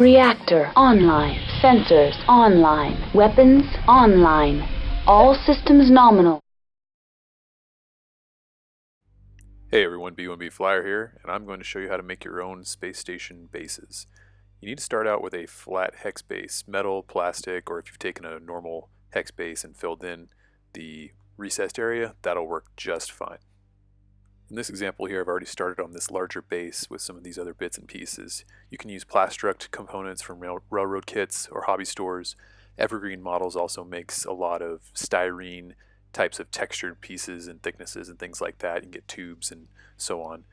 Reactor online. Sensors online. Weapons online. All systems nominal. Hey everyone, B1B Flyer here, and I'm going to show you how to make your own space station bases. You need to start out with a flat hex base, metal, plastic, or if you've taken a normal hex base and filled in the recessed area, that'll work just fine. In this example here, I've already started on this larger base with some of these other bits and pieces. You can use Plastruct components from railroad kits or hobby stores. Evergreen Models also makes a lot of styrene types of textured pieces and thicknesses and things like that. You can get tubes and so on.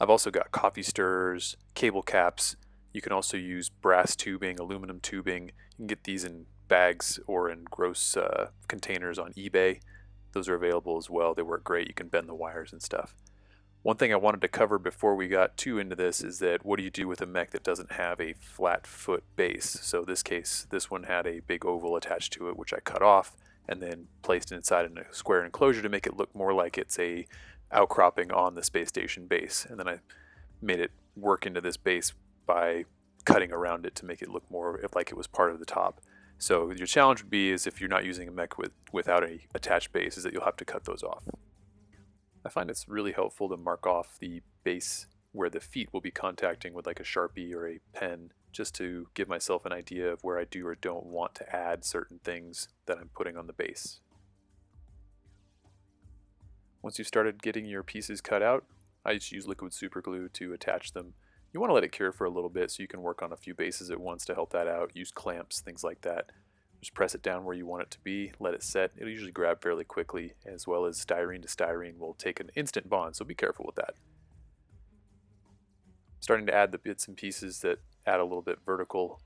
I've also got coffee stirrers, cable caps. You can also use brass tubing, aluminum tubing. You can get these in bags or in gross containers on eBay. Those are available as well. They work great. You can bend the wires and stuff. One thing I wanted to cover before we got too into this is that what do you do with a mech that doesn't have a flat foot base? So in this case, this one had a big oval attached to it, which I cut off and then placed inside in a square enclosure to make it look more like it's a outcropping on the space station base. And then I made it work into this base by cutting around it to make it look more like it was part of the top. So your challenge would be is if you're not using a mech without a attached base is that you'll have to cut those off. I find it's really helpful to mark off the base where the feet will be contacting with like a Sharpie or a pen, just to give myself an idea of where I do or don't want to add certain things that I'm putting on the base. Once you've started getting your pieces cut out, I just use liquid super glue to attach them. You want to let it cure for a little bit so you can work on a few bases at once to help that out. Use clamps, things like that. Just press it down where you want it to be, let it set. It'll usually grab fairly quickly, as well as styrene to styrene will take an instant bond, so be careful with that. Starting to add the bits and pieces that add a little bit vertical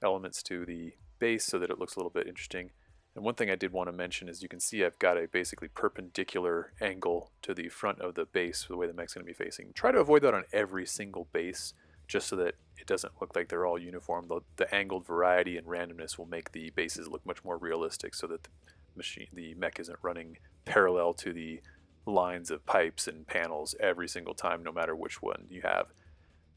elements to the base so that it looks a little bit interesting. And one thing I did want to mention is you can see I've got a basically perpendicular angle to the front of the base, the way the mech's going to be facing. Try to avoid that on every single base, just so that it doesn't look like they're all uniform. The angled variety and randomness will make the bases look much more realistic so that the mech isn't running parallel to the lines of pipes and panels every single time, no matter which one you have.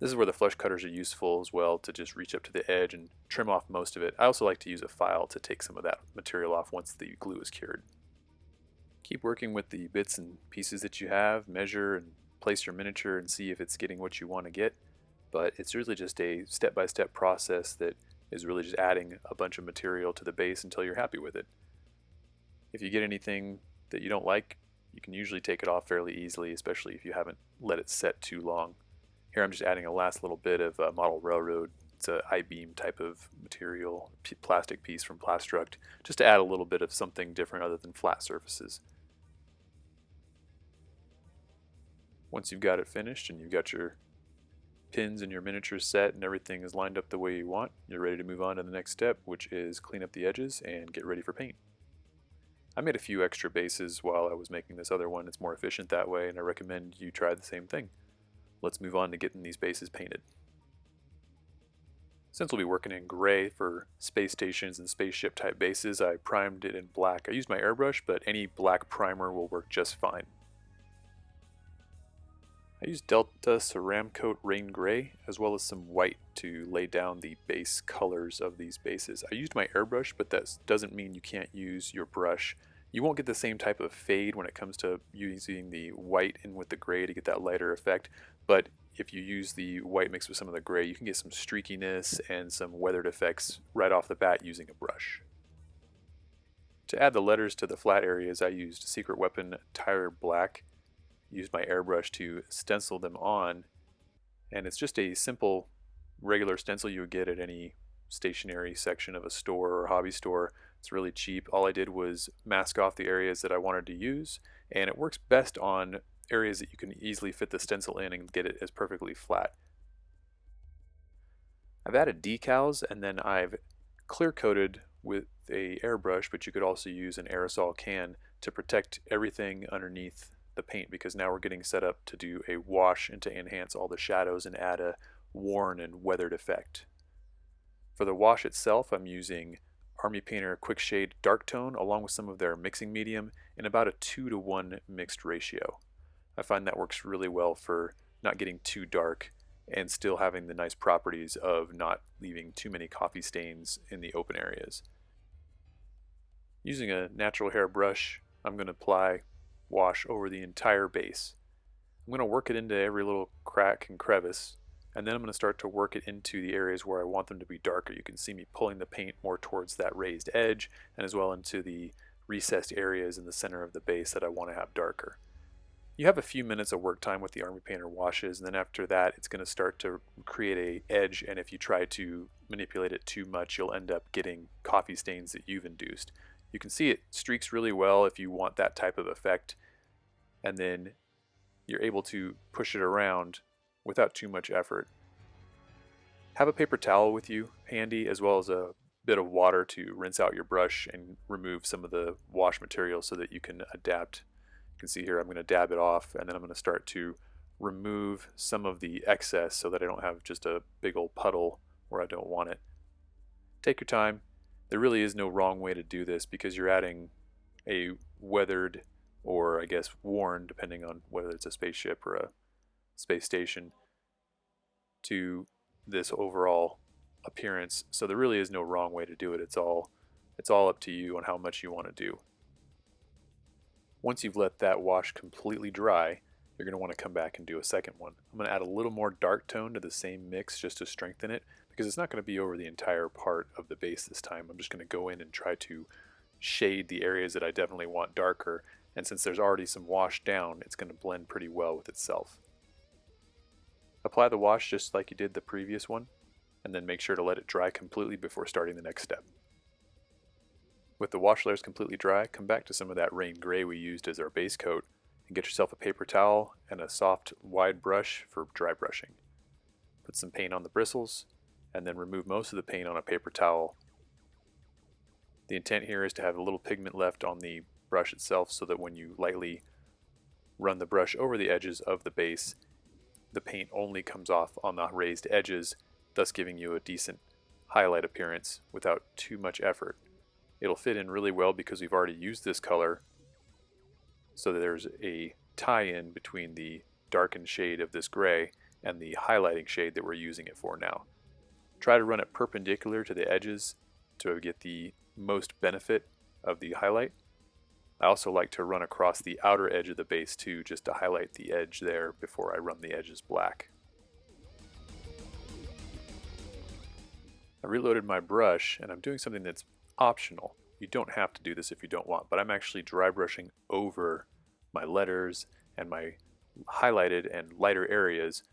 This is where the flush cutters are useful as well, to just reach up to the edge and trim off most of it. I also like to use a file to take some of that material off once the glue is cured. Keep working with the bits and pieces that you have, measure and place your miniature and see if it's getting what you want to get. But it's really just a step-by-step process that is really just adding a bunch of material to the base until you're happy with it. If you get anything that you don't like, you can usually take it off fairly easily, especially if you haven't let it set too long. Here I'm just adding a last little bit of model railroad. It's an I-beam type of material, plastic piece from Plastruct, just to add a little bit of something different other than flat surfaces. Once you've got it finished and you've got your pins and your miniatures set and everything is lined up the way you want, you're ready to move on to the next step, which is clean up the edges and get ready for paint. I made a few extra bases while I was making this other one. It's more efficient that way, and I recommend you try the same thing. Let's move on to getting these bases painted. Since we'll be working in gray for space stations and spaceship type bases, I primed it in black. I used my airbrush, but any black primer will work just fine. I used Delta Ceramcoat Rain Gray as well as some white to lay down the base colors of these bases. I used my airbrush, but that doesn't mean you can't use your brush. You won't get the same type of fade when it comes to using the white in with the gray to get that lighter effect, but if you use the white mixed with some of the gray, you can get some streakiness and some weathered effects right off the bat using a brush. To add the letters to the flat areas, I used Secret Weapon Tire Black. Used my airbrush to stencil them on, and it's just a simple regular stencil you would get at any stationery section of a store or hobby store. It's really cheap. All I did was mask off the areas that I wanted to use, and it works best on areas that you can easily fit the stencil in and get it as perfectly flat. I've added decals, and then I've clear coated with a airbrush, but you could also use an aerosol can to protect everything underneath the paint, because now we're getting set up to do a wash and to enhance all the shadows and add a worn and weathered effect. For the wash itself, I'm using Army Painter Quick Shade Dark Tone along with some of their mixing medium in about a 2-to-1 mixed ratio. I find that works really well for not getting too dark and still having the nice properties of not leaving too many coffee stains in the open areas. Using a natural hair brush, I'm going to apply wash over the entire base. I'm going to work it into every little crack and crevice, and then I'm going to start to work it into the areas where I want them to be darker. You can see me pulling the paint more towards that raised edge, and as well into the recessed areas in the center of the base that I want to have darker. You have a few minutes of work time with the Army Painter washes, and then after that it's going to start to create an edge, and if you try to manipulate it too much, you'll end up getting coffee stains that you've induced. You can see it streaks really well if you want that type of effect, and then you're able to push it around without too much effort. Have a paper towel with you handy, as well as a bit of water to rinse out your brush and remove some of the wash material so that you can adapt. You can see here I'm going to dab it off, and then I'm going to start to remove some of the excess so that I don't have just a big old puddle where I don't want it. Take your time. There really is no wrong way to do this because you're adding a weathered, or I guess worn, depending on whether it's a spaceship or a space station, to this overall appearance. So there really is no wrong way to do it. It's all up to you on how much you want to do. Once you've let that wash completely dry, you're going to want to come back and do a second one. I'm going to add a little more dark tone to the same mix just to strengthen it, because it's not going to be over the entire part of the base this time. I'm just going to go in and try to shade the areas that I definitely want darker, and since there's already some wash down, it's going to blend pretty well with itself. Apply the wash just like you did the previous one, and then make sure to let it dry completely before starting the next step. With the wash layers completely dry, come back to some of that rain gray we used as our base coat, and get yourself a paper towel and a soft, wide brush for dry brushing. Put some paint on the bristles, and then remove most of the paint on a paper towel. The intent here is to have a little pigment left on the brush itself so that when you lightly run the brush over the edges of the base, the paint only comes off on the raised edges, thus giving you a decent highlight appearance without too much effort. It'll fit in really well because we've already used this color, so that there's a tie-in between the darkened shade of this gray and the highlighting shade that we're using it for now. Try to run it perpendicular to the edges to get the most benefit of the highlight. I also like to run across the outer edge of the base too, just to highlight the edge there before I run the edges black. I reloaded my brush, and I'm doing something that's optional. You don't have to do this if you don't want, but I'm actually dry brushing over my letters and my highlighted and lighter areas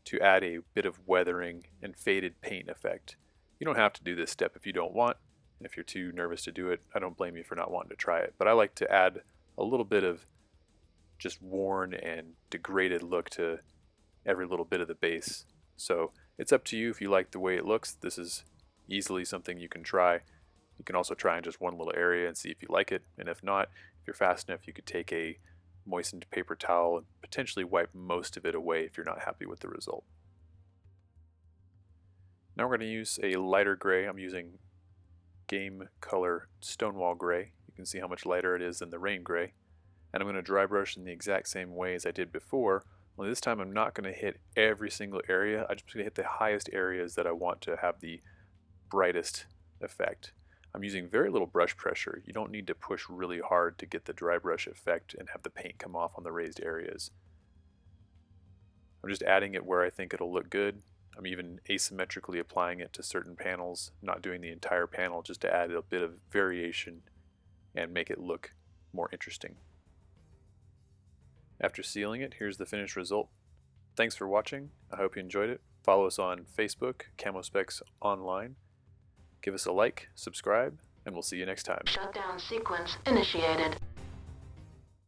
to add a bit of weathering and faded paint effect. You don't have to do this step if you don't want, and if you're too nervous to do it, I don't blame you for not wanting to try it, but I like to add a little bit of just worn and degraded look to every little bit of the base. So it's up to you if you like the way it looks. This is easily something you can try. You can also try in just one little area and see if you like it, and if not, if you're fast enough, you could take a moistened paper towel and potentially wipe most of it away if you're not happy with the result. Now we're going to use a lighter gray. I'm using Game Color Stonewall Gray. You can see how much lighter it is than the rain gray. And I'm going to dry brush in the exact same way as I did before, only this time I'm not going to hit every single area. I'm just going to hit the highest areas that I want to have the brightest effect. I'm using very little brush pressure. You don't need to push really hard to get the dry brush effect and have the paint come off on the raised areas. I'm just adding it where I think it'll look good. I'm even asymmetrically applying it to certain panels, not doing the entire panel, just to add a bit of variation and make it look more interesting. After sealing it, here's the finished result. Thanks for watching. I hope you enjoyed it. Follow us on Facebook, Camo Specs Online. Give us a like, subscribe, and we'll see you next time. Shutdown sequence initiated.